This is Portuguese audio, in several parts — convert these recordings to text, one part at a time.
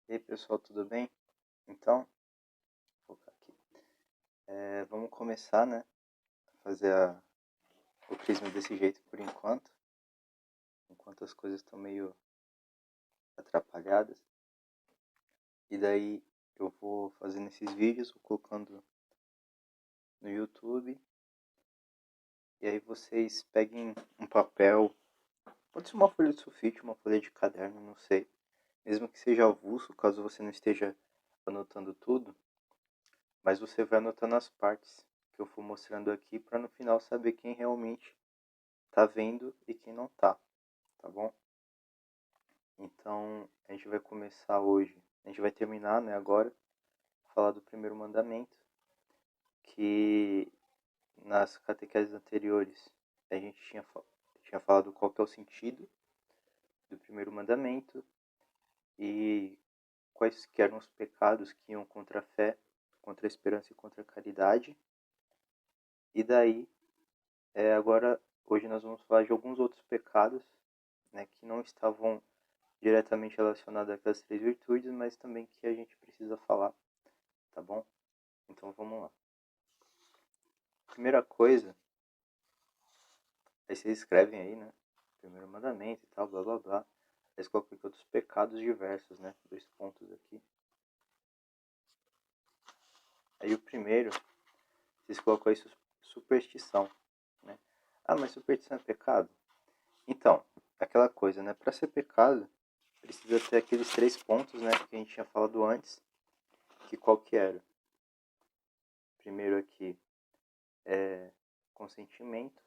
E aí pessoal, tudo bem? Então, vou focar aqui. Vamos começar, né? A fazer o crisma desse jeito por enquanto as coisas estão meio atrapalhadas. E daí eu vou fazendo esses vídeos, vou colocando no YouTube. E aí vocês peguem um papel, pode ser uma folha de sulfite, uma folha de caderno, não sei. Mesmo que seja avulso, caso você não esteja anotando tudo. Mas você vai anotando as partes que eu for mostrando aqui para no final saber quem realmente tá vendo e quem não tá bom? Então, a gente vai começar hoje, a gente vai terminar, né, agora, falar do primeiro mandamento, que nas catequeses anteriores a gente tinha falado qual que é o sentido do primeiro mandamento e quais que eram os pecados que iam contra a fé, contra a esperança e contra a caridade. E daí, agora, hoje nós vamos falar de alguns outros pecados, né, que não estavam diretamente relacionados àquelas três virtudes, mas também que a gente precisa falar, tá bom? Então vamos lá. Primeira coisa, aí vocês escrevem aí, né? Primeiro mandamento e tal, blá blá blá. Aí vocês colocam aqui outros pecados diversos, né? 2 pontos aqui. Aí o primeiro, vocês colocam aí superstição, né? Ah, mas superstição é pecado? Então, aquela coisa, né? Para ser pecado, precisa ter aqueles 3 pontos, né? Que a gente tinha falado antes. Que qual que era? Primeiro aqui é consentimento.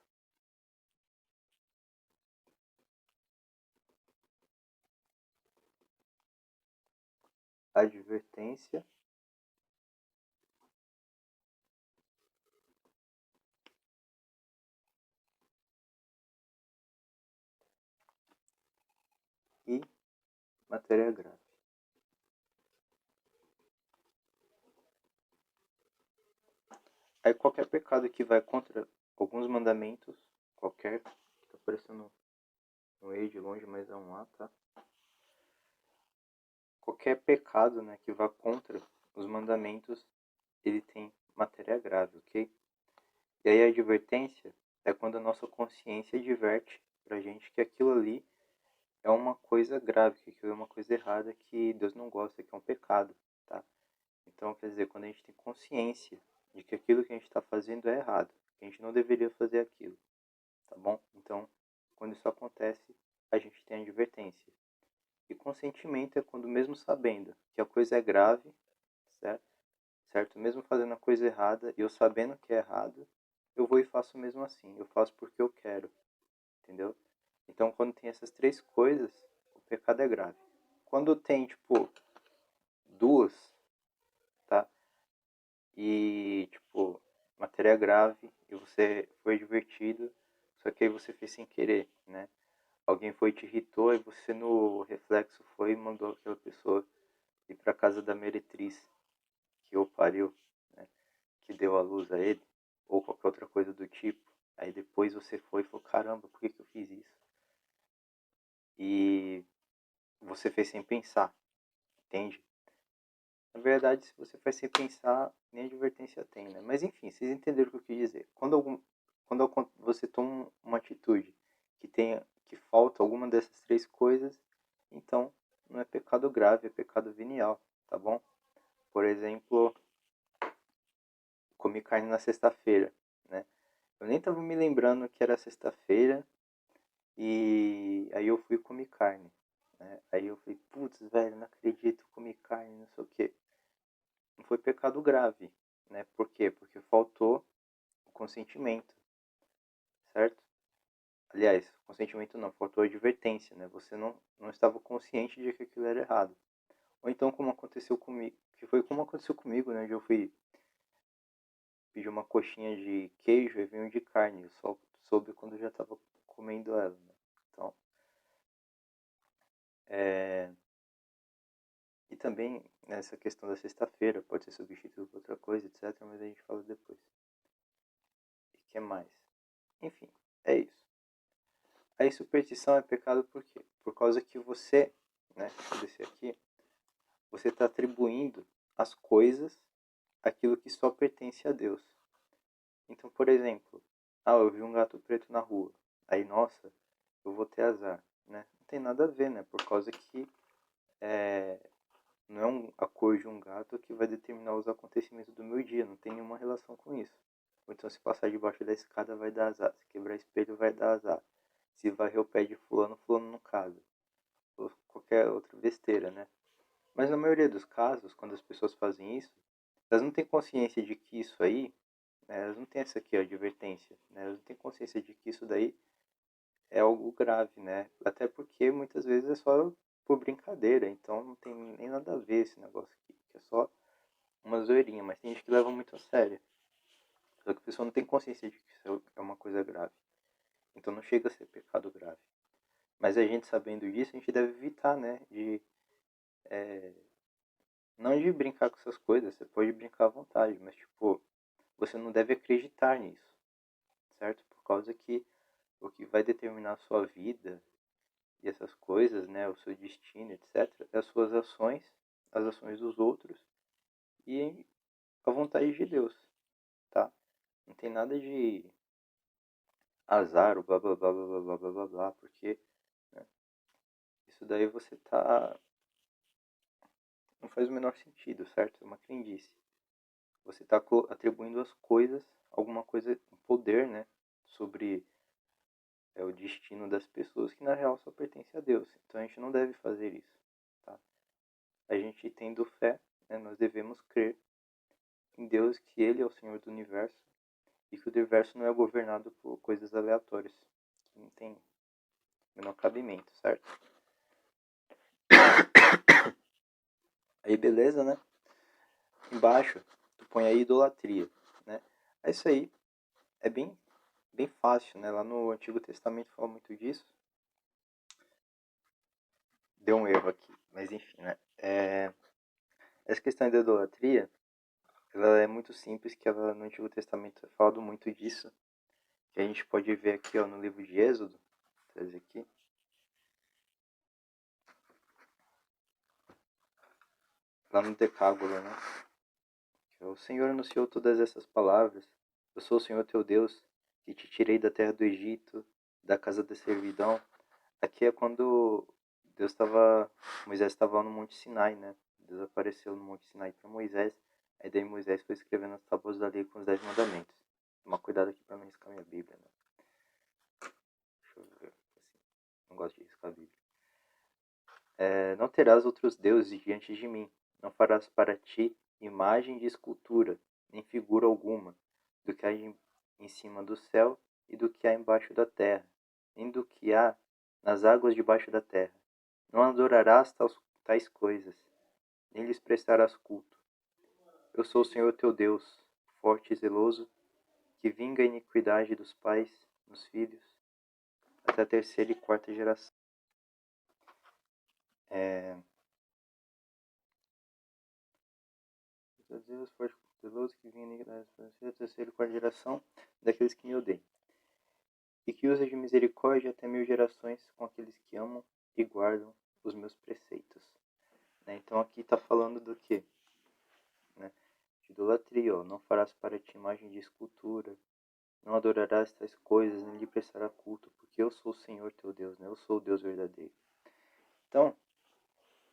Advertência e matéria grave. Aí qualquer pecado que vai contra alguns mandamentos, qualquer, tá aparecendo no E de longe, mas é um A, tá? Qualquer pecado, né, que vá contra os mandamentos, ele tem matéria grave, ok? E aí a advertência é quando a nossa consciência adverte pra gente que aquilo ali é uma coisa grave, que aquilo é uma coisa errada, que Deus não gosta, que é um pecado, tá? Então, quer dizer, quando a gente tem consciência de que aquilo que a gente está fazendo é errado, que a gente não deveria fazer aquilo, tá bom? Então, quando isso acontece, a gente tem advertência. E consentimento é quando, mesmo sabendo que a coisa é grave, certo? Certo? Mesmo fazendo a coisa errada e eu sabendo que é errado, eu vou e faço mesmo assim. Eu faço porque eu quero, entendeu? Então, quando tem essas 3 coisas, o pecado é grave. Quando tem, tipo, duas, tá? E, tipo, matéria grave e você foi advertido, só que aí você fez sem querer, né? Alguém foi e te irritou e você no reflexo foi e mandou aquela pessoa ir para casa da meretriz que o pariu, né? Que deu a luz a ele, ou qualquer outra coisa do tipo. Aí depois você foi e falou, caramba, por que eu fiz isso? E você fez sem pensar, entende? Na verdade, se você faz sem pensar, nem advertência tem, né? Mas enfim, vocês entenderam o que eu quis dizer. Quando você toma uma atitude que falta alguma dessas 3 coisas, então não é pecado grave, é pecado venial, tá bom? Por exemplo, comi carne na sexta-feira, né? Eu nem tava me lembrando que era sexta-feira e aí eu fui comer carne, né? Aí eu falei, putz, velho, não acredito, comi carne, não sei o quê. Não foi pecado grave, né? Por quê? Porque faltou o consentimento, certo? Aliás, consentimento não, faltou advertência, né? Você não estava consciente de que aquilo era errado. Ou então como aconteceu comigo, que foi como aconteceu comigo, né? Onde eu fui pedir uma coxinha de queijo e veio de carne. Eu só soube quando eu já estava comendo ela, né? Então, e também nessa questão da sexta-feira, pode ser substituído por outra coisa, etc. Mas a gente fala depois. E o que mais? Enfim, é isso. Aí superstição é pecado por quê? Por causa que você, né? Vou descer aqui. você está atribuindo às coisas aquilo que só pertence a Deus. Então, por exemplo, eu vi um gato preto na rua. Aí, nossa, eu vou ter azar, né? Não tem nada a ver, né? Por causa que não é a cor de um gato que vai determinar os acontecimentos do meu dia. Não tem nenhuma relação com isso. Ou então, se passar debaixo da escada, vai dar azar. Se quebrar espelho, vai dar azar. Se varrer o pé de fulano, fulano não casa. Ou qualquer outra besteira, né? Mas na maioria dos casos, quando as pessoas fazem isso, elas não têm consciência de que isso aí, né, elas não têm essa aqui, a advertência, né, elas não têm consciência de que isso daí é algo grave, né? Até porque muitas vezes é só por brincadeira, então não tem nem nada a ver esse negócio aqui, que é só uma zoeirinha, mas tem gente que leva muito a sério. Só que a pessoa não tem consciência de que isso é uma coisa grave. Então não chega a ser pecado grave. Mas a gente sabendo disso, a gente deve evitar, né? Não de brincar com essas coisas, você pode brincar à vontade, mas tipo, você não deve acreditar nisso, certo? Por causa que o que vai determinar a sua vida e essas coisas, né, o seu destino, etc., é as suas ações, as ações dos outros e a vontade de Deus, tá? Não tem nada de azar, o blá blá blá blá blá blá blá blá, blá porque né, isso daí você tá. Não faz o menor sentido, certo? É uma crendice. Você está atribuindo às coisas alguma coisa, um poder, né? Sobre o destino das pessoas que na real só pertence a Deus. Então a gente não deve fazer isso, tá? A gente tendo fé, né, nós devemos crer em Deus, que Ele é o Senhor do Universo e que o universo não é governado por coisas aleatórias, que não tem o menor cabimento, certo? Aí beleza, né? Embaixo, tu põe a idolatria, né? Isso aí é bem fácil, né? Lá no Antigo Testamento fala muito disso. Deu um erro aqui, mas enfim, né? Essa questão da idolatria, ela é muito simples, que ela no Antigo Testamento é falado muito disso, que a gente pode ver aqui, ó, no livro de Êxodo, vou trazer aqui. Lá no Decálogo, né? O Senhor anunciou todas essas palavras. Eu sou o Senhor teu Deus, que te tirei da terra do Egito, da casa da servidão. Aqui é quando Moisés estava no Monte Sinai, né? Deus apareceu no Monte Sinai para Moisés. Aí daí Moisés foi escrevendo as tábuas da lei com os 10 mandamentos. Toma cuidado aqui para não riscar minha Bíblia, né? Deixa eu ver. Assim, não gosto de riscar a Bíblia. Não terás outros deuses diante de mim. Não farás para ti imagem de escultura, nem figura alguma, do que há em cima do céu e do que há embaixo da terra, nem do que há nas águas debaixo da terra. Não adorarás tais coisas, nem lhes prestarás culto. Eu sou o Senhor teu Deus, forte e zeloso, que vinga a iniquidade dos pais nos filhos, até a terceira e quarta geração. Deus forte e zeloso, que vinga a iniquidade dos pais, a terceira e quarta geração daqueles que me odeiam. E que usa de misericórdia até 1000 gerações com aqueles que amam e guardam os meus preceitos. Né? Então aqui está falando do quê? Né? De idolatria, ó. Não farás para ti imagem de escultura, não adorarás tais coisas, nem lhe prestará culto, porque eu sou o Senhor teu Deus, né? Eu sou o Deus verdadeiro. Então,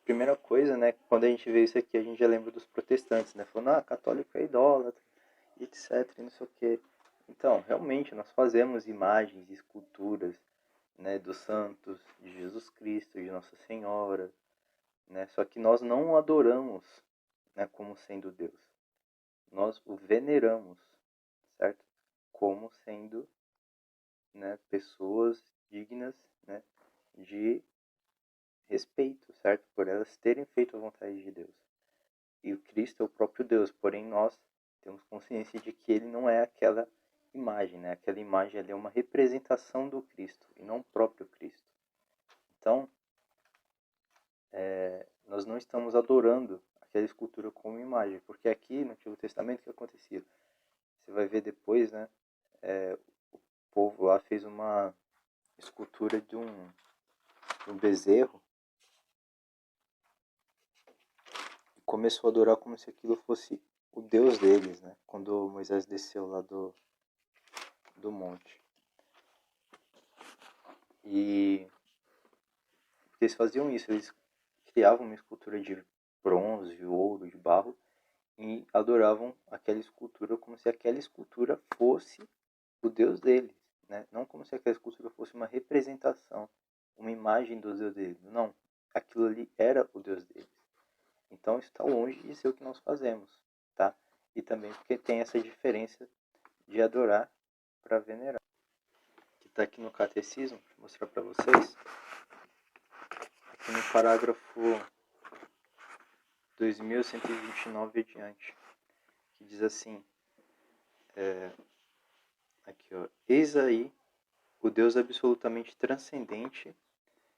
primeira coisa, né? Quando a gente vê isso aqui, a gente já lembra dos protestantes, né? Falando, católico é idólatra, etc, não sei o quê. Então, realmente, nós fazemos imagens e esculturas, né, dos santos, de Jesus Cristo, de Nossa Senhora, né? Só que nós não o adoramos, né, como sendo Deus. Nós o veneramos, certo? Como sendo, né, pessoas dignas, né, de respeito, certo? Por elas terem feito a vontade de Deus. E o Cristo é o próprio Deus, porém nós temos consciência de que ele não é aquela imagem, né? Aquela imagem ali é uma representação do Cristo e não o próprio Cristo. Então, nós não estamos adorando aquela escultura como imagem, porque aqui no Antigo Testamento o que acontecia? Você vai ver depois, né? O povo lá fez uma escultura de um bezerro. começou a adorar como se aquilo fosse o Deus deles, né? Quando Moisés desceu lá do monte. E eles faziam isso, eles criavam uma escultura de bronze, de ouro, de barro, e adoravam aquela escultura como se aquela escultura fosse o Deus deles, né? Não como se aquela escultura fosse uma representação, uma imagem do Deus deles. Não, aquilo ali era o Deus deles. Então isso está longe de ser o que nós fazemos, tá? E também porque tem essa diferença de adorar para venerar. Que está aqui no catecismo, vou mostrar para vocês. Aqui no parágrafo 2129 adiante, que diz assim, aqui ó, eis aí o Deus absolutamente transcendente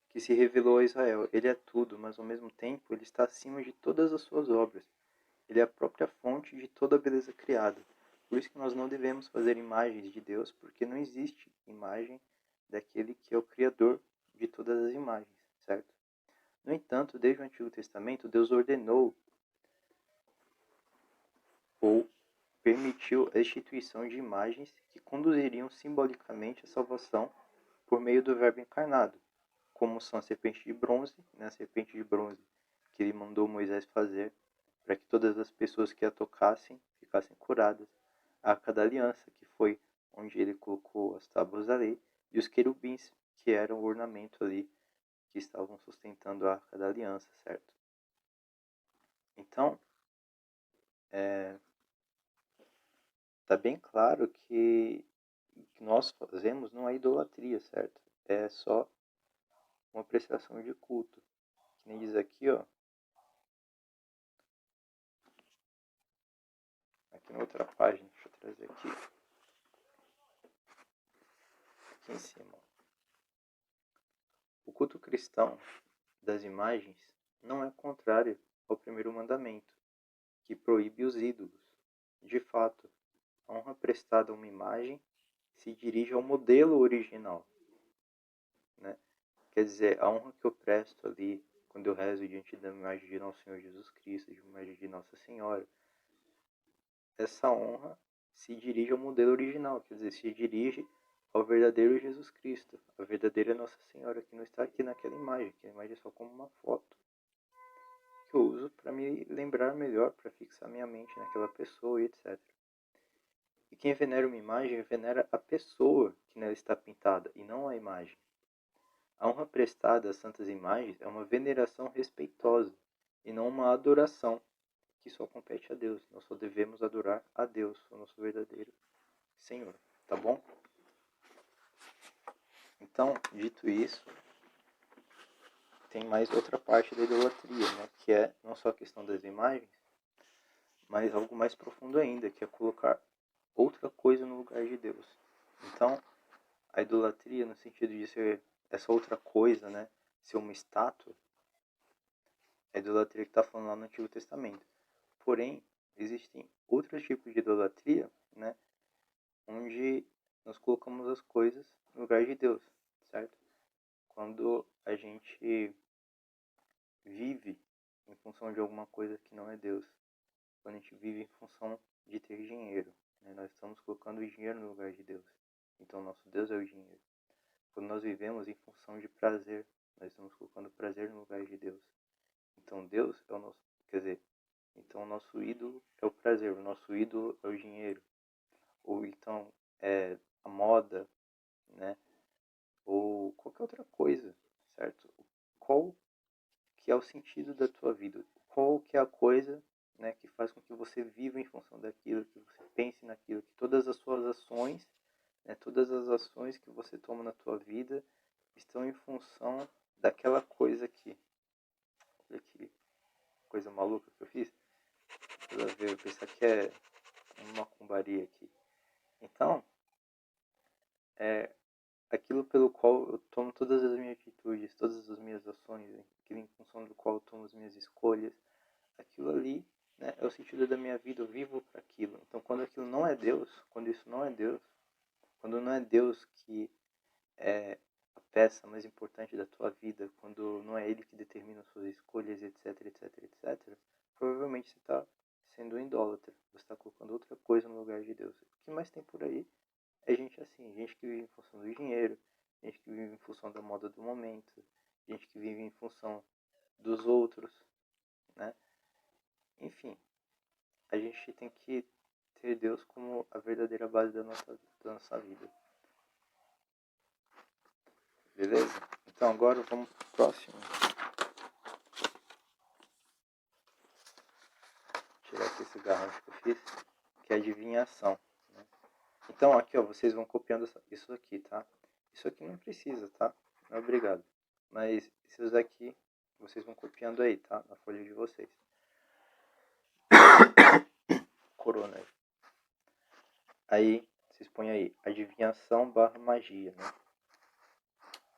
que se revelou a Israel. Ele é tudo, mas ao mesmo tempo ele está acima de todas as suas obras. Ele é a própria fonte de toda a beleza criada. Por isso que nós não devemos fazer imagens de Deus, porque não existe imagem daquele que é o Criador de todas as imagens, certo? No entanto, desde o Antigo Testamento, Deus ordenou ou permitiu a instituição de imagens que conduziriam simbolicamente à salvação por meio do Verbo encarnado, como são a serpente de bronze, né, a serpente de bronze que ele mandou Moisés fazer para que todas as pessoas que a tocassem ficassem curadas, a Arca da Aliança, que foi onde ele colocou as tábuas da lei, e os querubins, que eram o ornamento ali que estavam sustentando a Arca da Aliança, certo? Então, está bem claro que o que nós fazemos não é idolatria, certo? É só uma prestação de culto. Que nem diz aqui, ó. Aqui na outra página, deixa eu trazer aqui. Aqui em cima. O culto cristão das imagens não é contrário ao primeiro mandamento, que proíbe os ídolos. De fato, a honra prestada a uma imagem se dirige ao modelo original, né? Quer dizer, a honra que eu presto ali quando eu rezo diante da imagem de Nosso Senhor Jesus Cristo, de uma imagem de Nossa Senhora, essa honra se dirige ao modelo original, quer dizer, se dirige ao verdadeiro Jesus Cristo, a verdadeira Nossa Senhora, que não está aqui naquela imagem, que a imagem é só como uma foto, que eu uso para me lembrar melhor, para fixar minha mente naquela pessoa e etc. E quem venera uma imagem, venera a pessoa que nela está pintada, e não a imagem. A honra prestada às santas imagens é uma veneração respeitosa, e não uma adoração, que só compete a Deus. Nós só devemos adorar a Deus, o nosso verdadeiro Senhor. Tá bom? Então, dito isso, tem mais outra parte da idolatria, né? Que é não só a questão das imagens, mas algo mais profundo ainda, que é colocar outra coisa no lugar de Deus. Então, a idolatria, no sentido de ser essa outra coisa, né? Ser uma estátua, é a idolatria que está falando lá no Antigo Testamento. Porém, existem outros tipos de idolatria, né? Onde nós colocamos as coisas no lugar de Deus, certo? Quando a gente vive em função de alguma coisa que não é Deus. Quando a gente vive em função de ter dinheiro, né? Nós estamos colocando o dinheiro no lugar de Deus. Então, nosso Deus é o dinheiro. Quando nós vivemos em função de prazer, nós estamos colocando prazer no lugar de Deus. Então, Deus é o nosso... Quer dizer, então o nosso ídolo é o prazer, o nosso ídolo é o dinheiro. Ou então é a moda, né? Ou qualquer outra coisa, certo? Qual que é o sentido da tua vida? Qual que é a coisa, né, que faz com que você viva em função daquilo, que você pense naquilo, que todas as suas ações, né, todas as ações que você toma na tua vida estão em função daquela coisa aqui. Olha que coisa maluca que eu fiz. Pra ver, eu pensar que é uma macumbaria aqui. Então, é aquilo pelo qual eu tomo todas as minhas atitudes, todas as minhas ações, aquilo em função do qual eu tomo as minhas escolhas, aquilo ali, né, é o sentido da minha vida, eu vivo para aquilo. Então, quando aquilo não é Deus, quando isso não é Deus, quando não é Deus que é a peça mais importante da tua vida, quando não é Ele que determina as suas escolhas, etc, etc, etc, provavelmente você está sendo um idólatra. Você está colocando outra coisa no lugar de Deus. O que mais tem por aí é gente assim, gente que vive em função do dinheiro, gente que vive em função da moda do momento, gente que vive em função dos outros, né? Enfim, a gente tem que ter Deus como a verdadeira base da nossa vida. Beleza? Então agora vamos pro próximo. Vou tirar aqui esse garrancho que eu fiz, que é adivinhação, né? Então aqui, ó, vocês vão copiando isso aqui, tá? Isso aqui não precisa, tá? Não é obrigado. Mas esses daqui, vocês vão copiando aí, tá? Na folha de vocês. Corona aí. Aí, vocês põem aí, adivinhação / magia, né?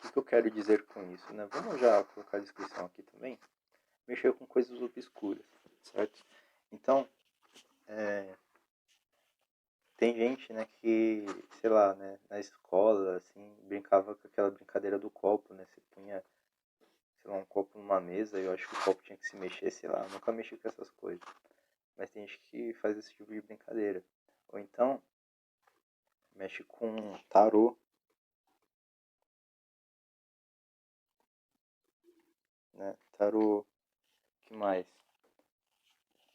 O que eu quero dizer com isso, né? Vamos já colocar a descrição aqui também. Mexer com coisas obscuras, certo? Então, tem gente, né, que, sei lá, né, na escola, assim, brincava com aquela brincadeira do copo, né? Você punha, sei lá, um copo numa mesa e eu acho que o copo tinha que se mexer, sei lá. Eu nunca mexi com essas coisas. Mas tem gente que faz esse tipo de brincadeira. Ou então, mexe com tarô, né? Tarô, que mais?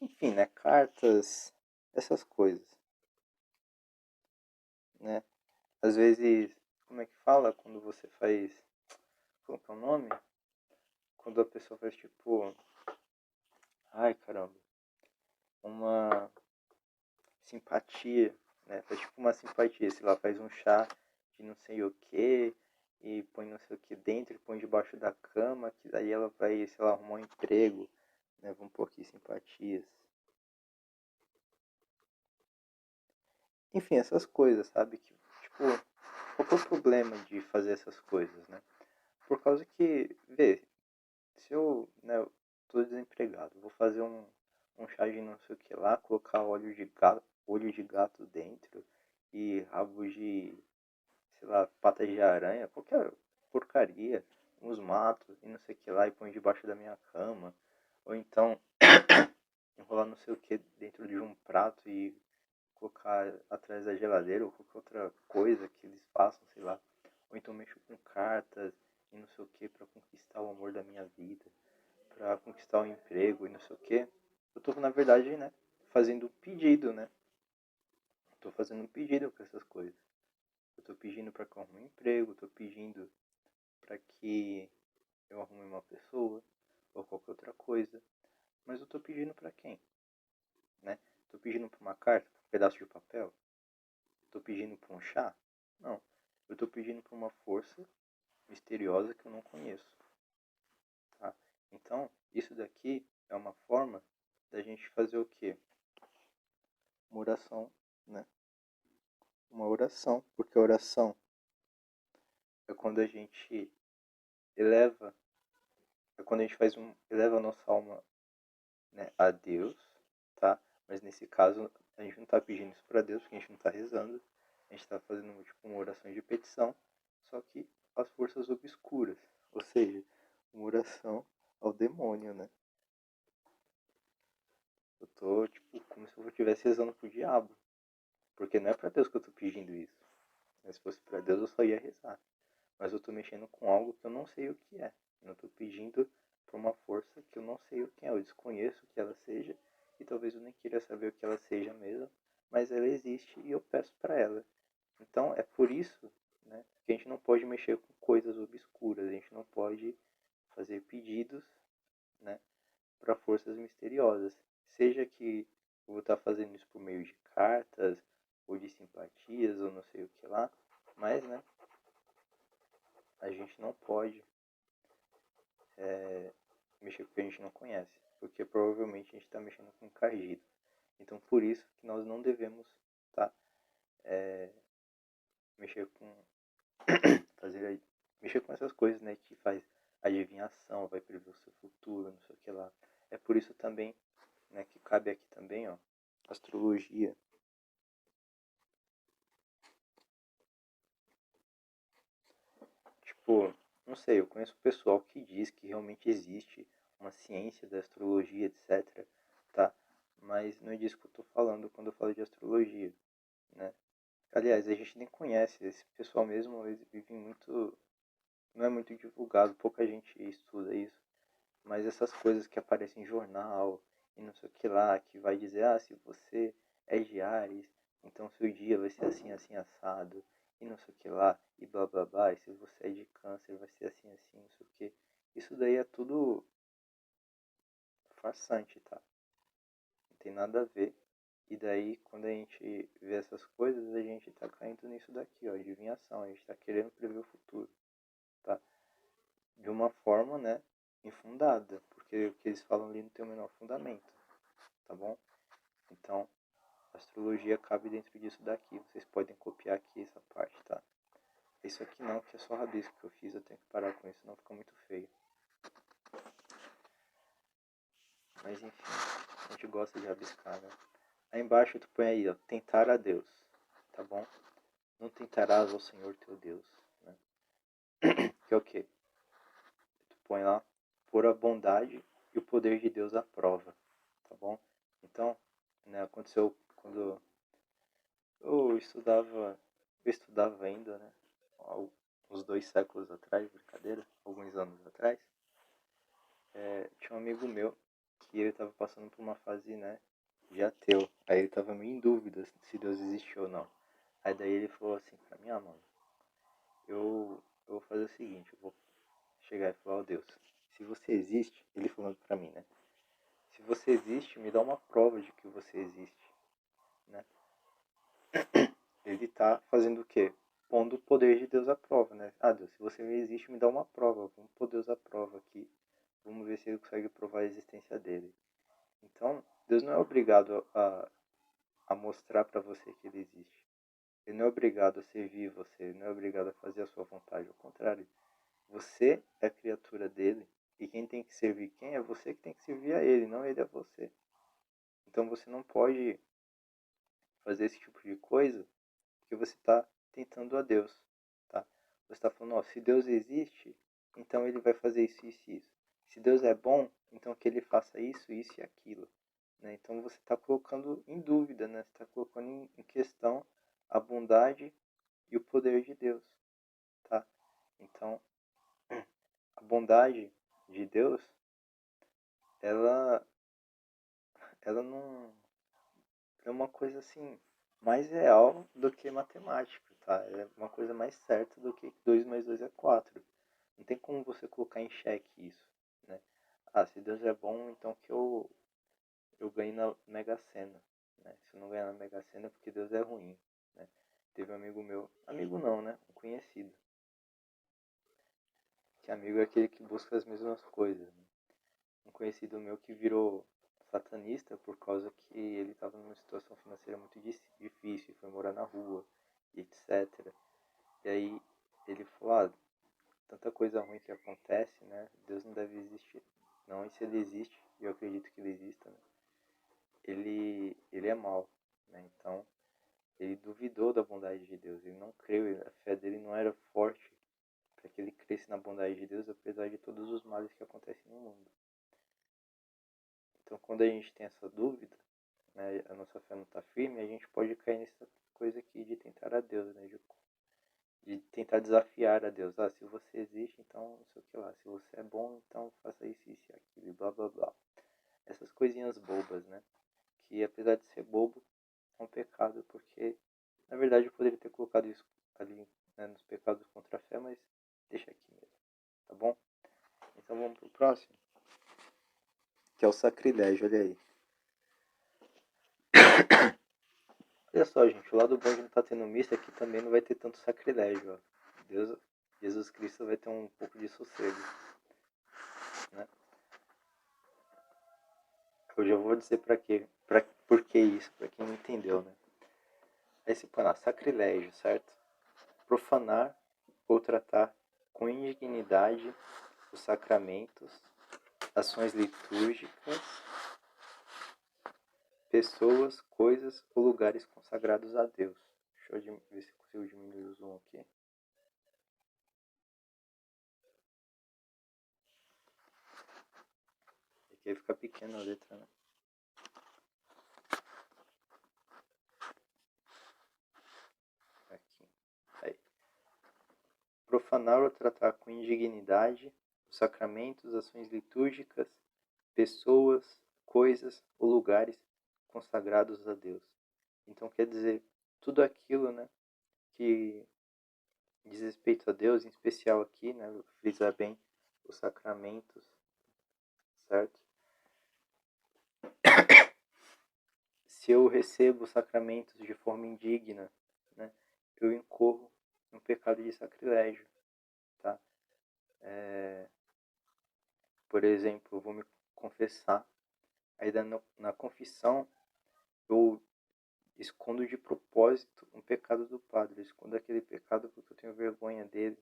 Enfim, né? Cartas, essas coisas, né? Às vezes, como é que fala quando você faz, como que é o nome? Quando a pessoa faz tipo, ai caramba, uma simpatia, né? Faz tipo uma simpatia, sei lá, faz um chá de não sei o que e põe não sei o que dentro, e põe debaixo da cama, que daí ela vai, sei lá, arrumar um emprego, né? Vamos pôr aqui simpatias. Enfim, essas coisas, sabe? Que, tipo, qual que é o problema de fazer essas coisas, né? Por causa que, vê, se eu, né, eu tô desempregado, vou fazer um chá de não sei o que lá, colocar olho de gato dentro e rabo de, sei lá, patas de aranha, qualquer porcaria, uns matos e não sei o que lá e põe debaixo da minha cama. Ou então enrolar não sei o que dentro de um prato e colocar atrás da geladeira ou qualquer outra coisa que eles façam, sei lá. Ou então mexo com cartas e não sei o que para conquistar o amor da minha vida, para conquistar o emprego e não sei o que. Eu tô, na verdade, né, fazendo um pedido, né? Tô fazendo um pedido com essas coisas. Eu tô pedindo para que eu arrume um emprego, tô pedindo para que eu arrume uma pessoa ou qualquer outra coisa. Mas eu tô pedindo para quem, né? Tô pedindo para uma carta, pra um pedaço de papel? Tô pedindo para um chá? Não. Eu tô pedindo para uma força misteriosa que eu não conheço, tá? Então, isso daqui é uma forma da gente fazer o quê? Uma oração, né? Uma oração, porque a oração é quando a gente eleva, é quando a gente eleva a nossa alma, né, a Deus, tá? Mas nesse caso a gente não está pedindo isso para Deus, porque a gente não está rezando, a gente está fazendo tipo uma oração de petição, só que às forças obscuras, ou seja, uma oração ao demônio, né? Eu tô tipo como se eu estivesse rezando pro diabo, porque não é para Deus que eu tô pedindo isso. Mas se fosse para Deus eu só ia rezar. Mas eu tô mexendo com algo que eu não sei o que é. Eu não tô pedindo para uma força que eu não sei o que é. Eu desconheço o que ela seja e talvez eu nem queira saber o que ela seja mesmo, mas ela existe e eu peço para ela. Então é por isso, né, que a gente não pode mexer com coisas obscuras. A gente não pode fazer pedidos, né, para forças misteriosas. Seja que eu vou estar fazendo isso por meio de cartas ou de simpatias ou não sei o que lá, mas, né, a gente não pode mexer com o que a gente não conhece, porque provavelmente a gente está mexendo com encardido. Então, por isso que nós não devemos, tá, mexer com fazer mexer com essas coisas, né, que faz adivinhação, vai prever o seu futuro, não sei o que lá. É por isso também, né, que cabe aqui também, ó, astrologia. Tipo, não sei, eu conheço pessoal que diz que realmente existe uma ciência da astrologia, etc. tá? Mas não é disso que eu tô falando quando eu falo de astrologia, né? Aliás, a gente nem conhece, esse pessoal mesmo, eles vivem muito, não é muito divulgado, pouca gente estuda isso, mas essas coisas que aparecem em jornal e não sei o que lá, que vai dizer, se você é de Áries, então seu dia vai ser assim, assim, assado, e não sei o que lá, e blá blá blá, e se você é de Câncer vai ser assim, assim, não sei o que. Isso daí é tudo farsante, tá? Não tem nada a ver. E daí, quando a gente vê essas coisas, a gente tá caindo nisso daqui, ó, adivinhação, a gente tá querendo prever o futuro, tá? De uma forma, né, infundada, porque o que eles falam ali não tem o menor fundamento, tá bom? Então, a astrologia cabe dentro disso daqui, vocês podem copiar aqui essa parte, tá? Isso aqui não, que é só rabisco que eu fiz, eu tenho que parar com isso, senão fica muito feio. Mas enfim, a gente gosta de rabiscar, né? Aí embaixo tu põe aí, ó, tentar a Deus, tá bom? Não tentarás ao Senhor teu Deus, né? Que é o quê? Tu põe lá, pôr a bondade e o poder de Deus à prova, tá bom? Então, né, aconteceu quando eu estudava ainda, né? Uns 2 séculos atrás, brincadeira, alguns anos atrás, tinha um amigo meu que ele estava passando por uma fase, né, de ateu. Aí ele estava meio em dúvida se Deus existe ou não. Aí daí ele falou assim pra mim, mano, eu vou fazer o seguinte, eu vou chegar e falar, ó Deus, se você existe, ele falando pra mim, né? Se você existe, me dá uma prova de que você existe, né? Ele tá fazendo o quê? Pondo o poder de Deus à prova, né? Deus, se você existe, me dá uma prova. Vamos pôr Deus à prova aqui. Vamos ver se ele consegue provar a existência dele. Então, Deus não é obrigado a mostrar para você que ele existe. Ele não é obrigado a servir você, ele não é obrigado a fazer a sua vontade. Ao contrário, você é a criatura dele e quem tem que servir quem é você que tem que servir a ele, não ele a você. Então você não pode fazer esse tipo de coisa porque você está tentando a Deus, tá? Você está falando, se Deus existe, então ele vai fazer isso, isso e isso. Se Deus é bom, então que ele faça isso, isso e aquilo. Né? Então você está colocando em dúvida, né? Você está colocando em questão a bondade e o poder de Deus, tá? Então, a bondade de Deus, ela, ela não é uma coisa assim mais real do que matemática, tá? É uma coisa mais certa do que 2 mais 2 é 4. Não tem como você colocar em xeque isso, né? Se Deus é bom, então que eu ganhe na Mega Sena, né? Se eu não ganhar na Mega Sena é porque Deus é ruim, né? Teve um amigo meu, amigo não, né? Um conhecido. Que amigo é aquele que busca as mesmas coisas, né? Um conhecido meu que virou satanista por causa que ele estava numa situação financeira muito difícil, foi morar na rua, etc. E aí ele falou, tanta coisa ruim que acontece, né? Deus não deve existir. Não, e se ele existe, e eu acredito que ele exista, né? Ele é mau, né? Então, ele duvidou da bondade de Deus, ele não creu, a fé dele não era forte para que ele cresça na bondade de Deus, apesar de todos os males que acontecem no mundo. Então, quando a gente tem essa dúvida, né, a nossa fé não está firme, a gente pode cair nessa coisa aqui de tentar a Deus, né, de tentar desafiar a Deus. Se você existe, então não sei o que lá. Se você é bom, então faça isso, isso e aquilo, e blá blá blá. Essas coisinhas bobas, né? Que apesar de ser bobo, é um pecado, porque na verdade eu poderia ter colocado isso ali, né, nos pecados contra a fé, mas deixa aqui mesmo, tá bom? Então vamos pro próximo, que é o sacrilégio, olha aí. Olha só, gente, o lado bom de não estar tendo missa é que também não vai ter tanto sacrilégio, ó. Jesus Cristo vai ter um pouco de sossego, né? Eu já vou dizer por que isso, pra quem não entendeu, né? Aí se põe lá, sacrilégio, certo? Profanar ou tratar com indignidade os sacramentos, ações litúrgicas, pessoas, coisas ou lugares consagrados a Deus. Deixa eu ver se consigo diminuir o zoom aqui. Aqui fica pequena a letra, né? profanar ou tratar com indignidade os sacramentos, ações litúrgicas, pessoas, coisas ou lugares consagrados a Deus. Então quer dizer, tudo aquilo, né, que diz respeito a Deus, em especial aqui, né, vou frisar bem os sacramentos, certo? Se eu recebo os sacramentos de forma indigna, né, eu incorro no pecado de sacrilégio, tá? Por exemplo, eu vou me confessar, aí na confissão eu escondo de propósito um pecado do padre, eu escondo aquele pecado porque eu tenho vergonha dele,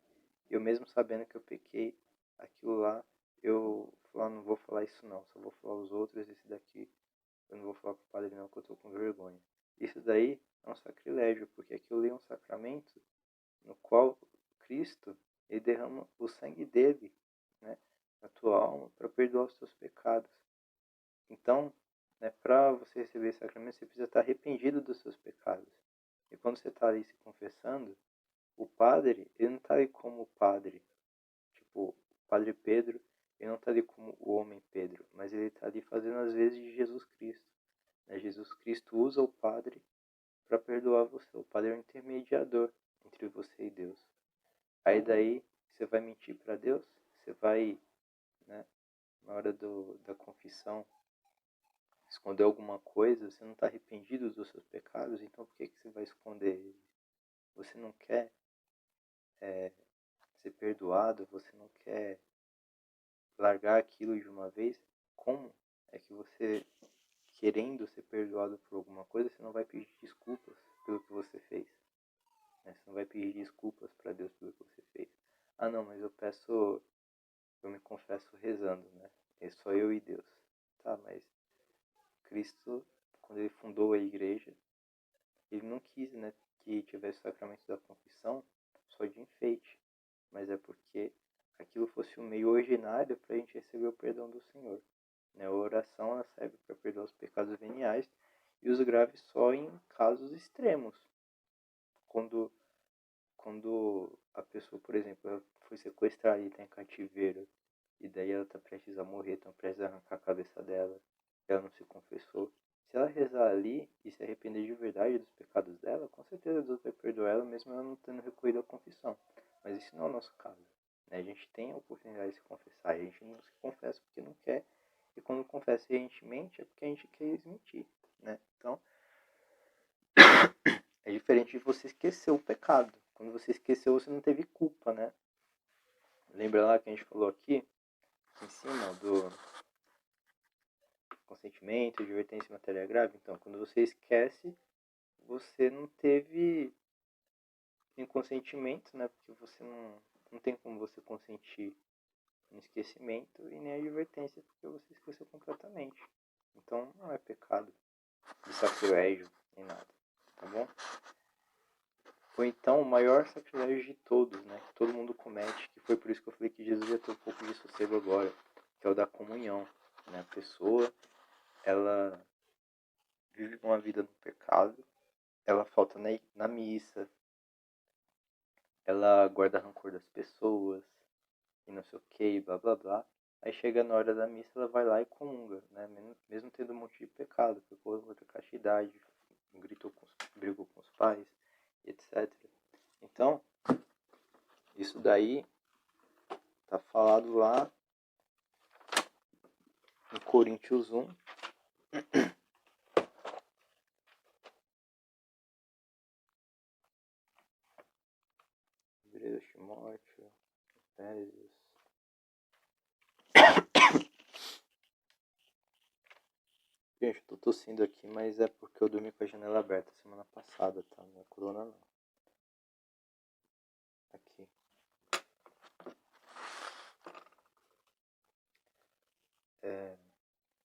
e eu mesmo sabendo que eu pequei, aquilo lá, eu falo, não vou falar isso não, só vou falar os outros, esse daqui eu não vou falar pro padre não, que eu tô com vergonha. Isso daí é um sacrilégio, porque aquilo ali é um sacramento no qual Cristo, ele derrama o sangue dele, né, na tua alma, para perdoar os teus pecados. Então, né, para você receber esse sacramento, você precisa estar arrependido dos seus pecados. E quando você está ali se confessando, o padre, ele não está ali como o padre, tipo, o padre Pedro, ele não está ali como o homem Pedro, mas ele está ali fazendo as vezes de Jesus Cristo. Né? Jesus Cristo usa o padre para perdoar você. O padre é o intermediador entre você e Deus. Aí daí, você vai mentir para Deus, você vai, né, na hora da confissão, esconder alguma coisa, você não está arrependido dos seus pecados, então por que você vai esconder eles? Você não quer ser perdoado, você não quer largar aquilo de uma vez? Como é que você, querendo ser perdoado por alguma coisa, você não vai pedir desculpas pelo que você fez? Né? Você não vai pedir desculpas para Deus pelo que você fez. Ah não, mas eu me confesso rezando, né? É só eu e Deus. Tá, mas Cristo, quando ele fundou a igreja, ele não quis, né, que tivesse o sacramento da confissão só de enfeite, mas é porque aquilo fosse o meio ordinário para a gente receber o perdão do Senhor. Né? A oração ela serve para perdoar os pecados veniais e os graves só em casos extremos. Quando a pessoa, por exemplo, ela foi sequestrada e está em cativeiro, e daí ela está prestes a morrer, estão prestes a arrancar a cabeça dela, ela não se confessou. Se ela rezar ali e se arrepender de verdade dos pecados dela, com certeza Deus vai perdoar ela, mesmo ela não tendo recorrido à confissão. Mas isso não é o nosso caso. Né? A gente tem a oportunidade de se confessar, e a gente não se confessa porque não quer, e quando confessa e a gente mente, é porque a gente quer mentir. Né? Então, é diferente de você esquecer o pecado. Quando você esqueceu, você não teve culpa, né? Lembra lá que a gente falou aqui, em cima do consentimento, advertência e matéria grave? Então, quando você esquece, você não teve nem consentimento, né? Porque você não tem como você consentir no esquecimento, e nem advertência, porque você esqueceu completamente. Então, não é pecado de sacrilégio, nem nada, tá bom? Ou então o maior sacrilégio de todos, né, que todo mundo comete, que foi por isso que eu falei que Jesus ia ter um pouco de sossego agora, que é o da comunhão. Né? A pessoa, ela vive uma vida no pecado, ela falta na missa, ela guarda rancor das pessoas, e não sei o que, blá blá blá. Aí chega na hora da missa, ela vai lá e comunga, né? Mesmo tendo um monte de pecado, pecou contra a castidade, brigou com os pais, etc. Então, isso daí tá falado lá em Coríntios 1. Hebreus, Timóteo, Efésios. Gente, eu tô tossindo aqui, mas é porque eu dormi com a janela aberta semana passada, tá? Não é corona não. Aqui.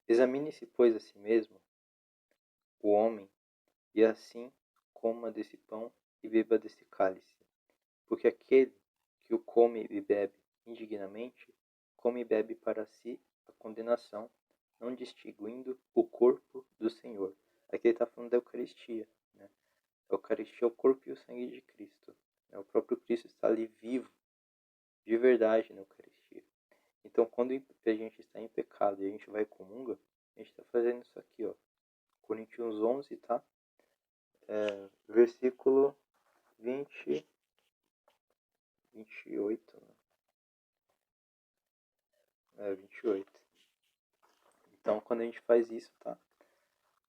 Examine-se, pois, a si mesmo, o homem, e assim coma desse pão e beba desse cálice. Porque aquele que o come e bebe indignamente, come e bebe para si a condenação, não distinguindo o corpo do Senhor. Aqui ele está falando da Eucaristia. Né? A Eucaristia é o corpo e o sangue de Cristo. O próprio Cristo está ali vivo, de verdade na Eucaristia. Então, quando a gente está em pecado e a gente vai e comunga, a gente está fazendo isso aqui, ó. Coríntios 11, tá? Versículo 28, né? 28. Então, quando a gente faz isso, tá?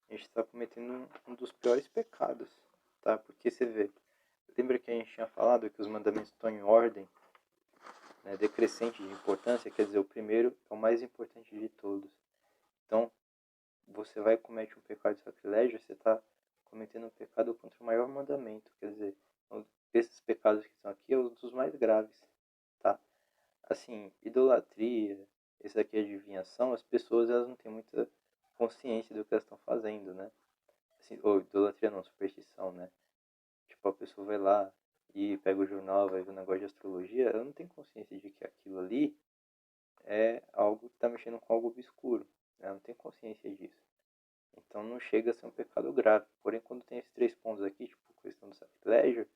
A gente está cometendo um dos piores pecados, tá? Porque você vê, lembra que a gente tinha falado que os mandamentos estão em ordem, né, decrescente de importância, quer dizer, o primeiro é o mais importante de todos. Então, você vai e comete um pecado de sacrilégio, você está cometendo um pecado contra o maior mandamento, quer dizer, esses pecados que estão aqui é um dos mais graves, tá? Assim, idolatria, esse aqui é adivinhação, as pessoas elas não têm muita consciência do que elas estão fazendo, né? Assim, ou idolatria não, superstição, né? Tipo, a pessoa vai lá e pega o jornal, vai ver um negócio de astrologia, ela não tem consciência de que aquilo ali é algo que está mexendo com algo obscuro, né? Ela não tem consciência disso. Então não chega a ser um pecado grave. Porém, quando tem esses 3 pontos aqui, tipo, questão do sacrilégio,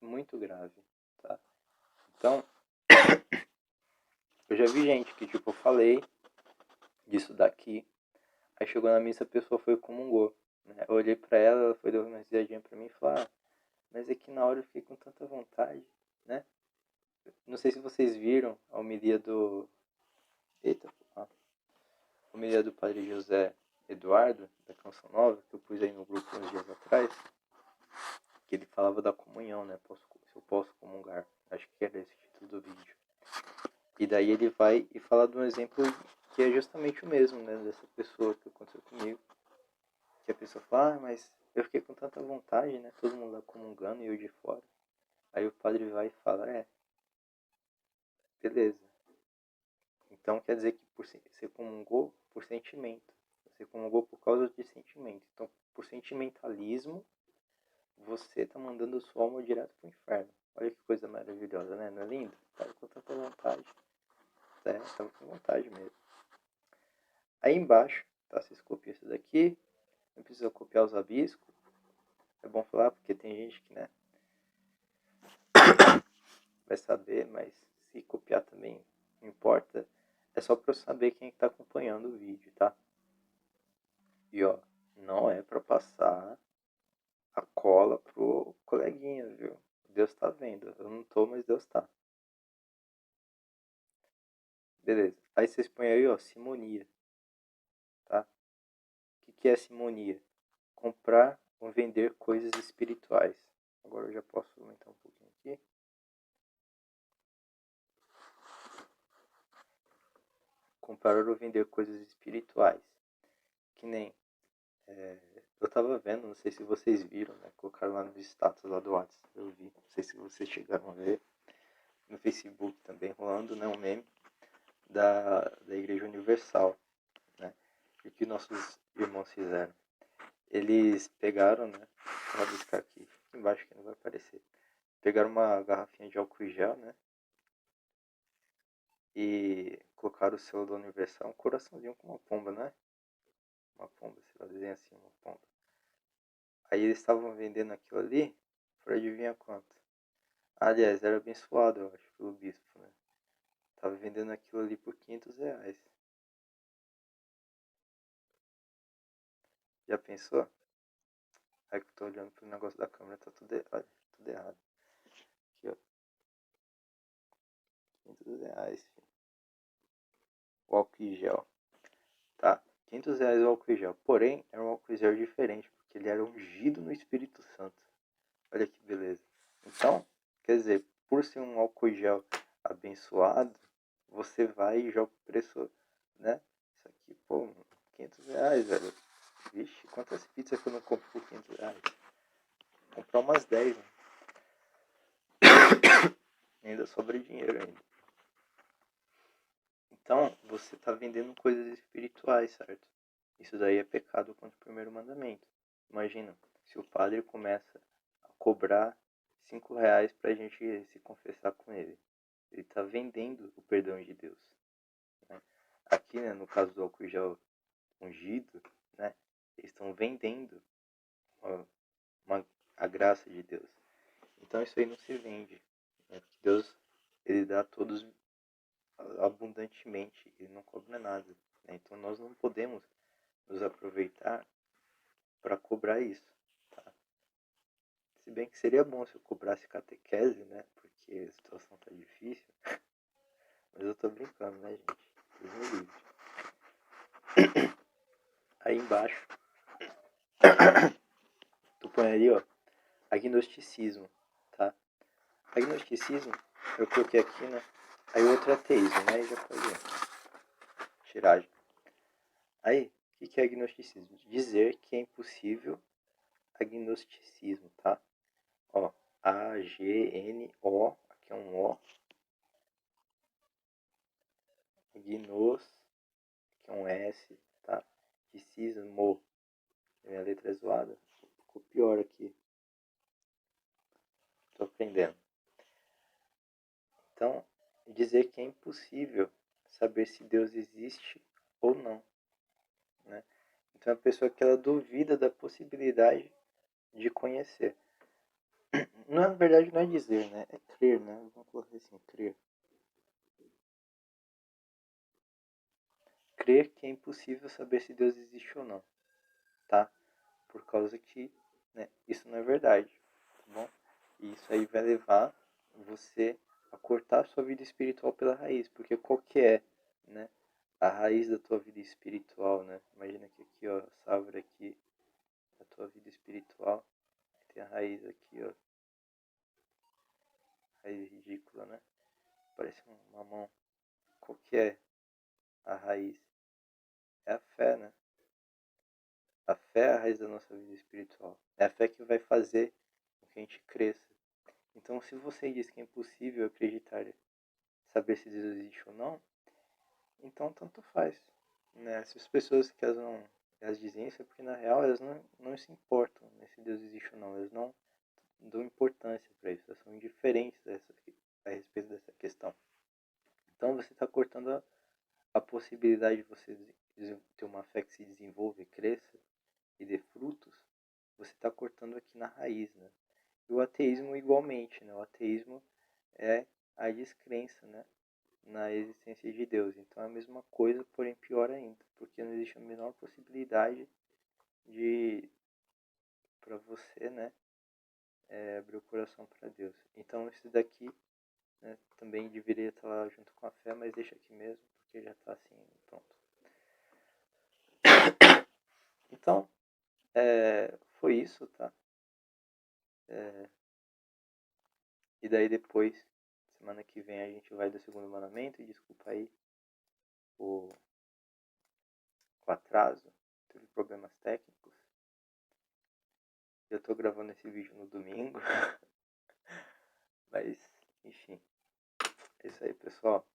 é muito grave, tá? Então, eu já vi gente que, tipo, eu falei disso daqui, aí chegou na missa, a pessoa foi e comungou, né? Eu olhei pra ela, ela foi dar uma risadinha pra mim e falou, mas é que na hora eu fiquei com tanta vontade, né? Não sei se vocês viram a homilia do... Eita, a homilia do Padre José Eduardo, da Canção Nova, que eu pus aí no grupo uns dias atrás, que ele falava da comunhão, né? Se eu posso comungar. Acho que era esse o título do vídeo. E daí ele vai e fala de um exemplo que é justamente o mesmo, né? Dessa pessoa que aconteceu comigo. Que a pessoa fala, mas eu fiquei com tanta vontade, né? Todo mundo lá comungando e eu de fora. Aí o padre vai e fala, beleza. Então quer dizer que você comungou por sentimento. Você comungou por causa de sentimento. Então, por sentimentalismo, você está mandando sua alma direto pro inferno. Olha que coisa maravilhosa, né? Não é lindo? Tava com tanta vontade. Tava com vontade mesmo. Aí embaixo, tá? Vocês copiam isso daqui. Não precisa copiar os rabiscos. É bom falar porque tem gente que, né, vai saber, mas se copiar também não importa. É só pra eu saber quem está acompanhando o vídeo, tá? E ó, não é pra passar a cola pro coleguinha, viu? Deus tá vendo. Eu não tô, mas Deus tá. Beleza. Aí vocês põem aí, ó, simonia, tá? O que é simonia? Comprar ou vender coisas espirituais. Agora eu já posso aumentar um pouquinho aqui. Comprar ou vender coisas espirituais. Que nem eu tava vendo, não sei se vocês viram, né? Colocaram lá nos status lá do WhatsApp, eu vi. Não sei se vocês chegaram a ver. No Facebook também rolando, né? Um meme da Igreja Universal, né? E o que nossos irmãos fizeram? Eles pegaram, né? Vou rabiscar aqui embaixo que não vai aparecer. Pegaram uma garrafinha de álcool gel, né? E colocaram o selo da Universal, um coraçãozinho com uma pomba, né? Uma pomba, sei lá, desenha assim, uma pomba. Aí eles estavam vendendo aquilo ali, por adivinha quanto? Aliás, era abençoado, eu acho, pelo bispo, né? Tava vendendo aquilo ali por R$ 500. Já pensou? Aí que eu tô olhando pro negócio da câmera, tá tudo, olha, tudo errado. Aqui, ó. R$ 500, filho. O álcool em gel. Tá, R$ 500 o álcool em gel. Porém, era um álcool em gel diferente, porque ele era ungido no Espírito Santo. Olha que beleza. Então, quer dizer, por ser um álcool em gel abençoado, você vai e joga o preço, né? Isso aqui, pô, R$ 500, velho. Vixe, quantas pizzas que eu não compro por R$ 500? Vou comprar umas 10, né? Ainda sobra dinheiro ainda. Então, você está vendendo coisas espirituais, certo? Isso daí é pecado contra o primeiro mandamento. Imagina, se o padre começa a cobrar R$ 5 para a gente se confessar com ele. Ele está vendendo o perdão de Deus, né? Aqui, né, no caso do álcool gel ungido, né, eles estão vendendo a graça de Deus. Então isso aí não se vende, né? Porque Deus ele dá a todos abundantemente, ele não cobra nada, né? Então nós não podemos nos aproveitar para cobrar isso, tá? Se bem que seria bom se eu cobrasse catequese, né? Porque a situação tá difícil. Mas eu tô brincando, né, gente? Deus me livre. Aí embaixo, tu põe ali, ó, agnosticismo, tá? Agnosticismo, eu coloquei aqui, né? Aí o outro é ateísmo, né? Aí já pode tirar. Aí, o que é agnosticismo? Dizer que é impossível agnosticismo, tá? Ó, A-G-N-O, aqui é um O, gnos, aqui é um S, tá? Ticismo, minha letra é zoada, ficou pior aqui, tô aprendendo. Então, dizer que é impossível saber se Deus existe ou não, né? Então, a pessoa que ela duvida da possibilidade de conhecer. Na verdade, não é dizer, né? É crer, né? Vamos colocar assim, crer. Crer que é impossível saber se Deus existe ou não, tá? Por causa que, né, isso não é verdade, tá bom? E isso aí vai levar você a cortar a sua vida espiritual pela raiz, porque qual que é, né, a raiz da tua vida espiritual, né? Imagina que aqui, ó, essa árvore aqui, a tua vida espiritual, tem a raiz aqui, ó, raiz ridícula, né? Parece uma mão. Qual que é a raiz? É a fé, né? A fé é a raiz da nossa vida espiritual. É a fé que vai fazer com que a gente cresça. Então, se você diz que é impossível acreditar, saber se Deus existe ou não, então tanto faz, né? Se as pessoas que elas dizem isso é porque na real elas não se importam, né, se Deus existe ou não, elas não dão importância para isso, elas são indiferentes a respeito dessa questão. Então você está cortando a possibilidade de você ter uma fé que se desenvolva e cresça e dê frutos, você está cortando aqui na raiz, né? E o ateísmo igualmente, né? O ateísmo é a descrença, né, na existência de Deus. Então é a mesma coisa, porém pior ainda, porque não existe a menor possibilidade de para você, né, abrir o coração para Deus. Então esse daqui, né, também deveria estar lá junto com a fé, mas deixa aqui mesmo, porque já está assim, pronto. Então, foi isso, tá? E daí depois, semana que vem, a gente vai do segundo mandamento. E desculpa aí o atraso, teve problemas técnicos. Eu tô gravando esse vídeo no domingo. Mas, enfim. É isso aí, pessoal.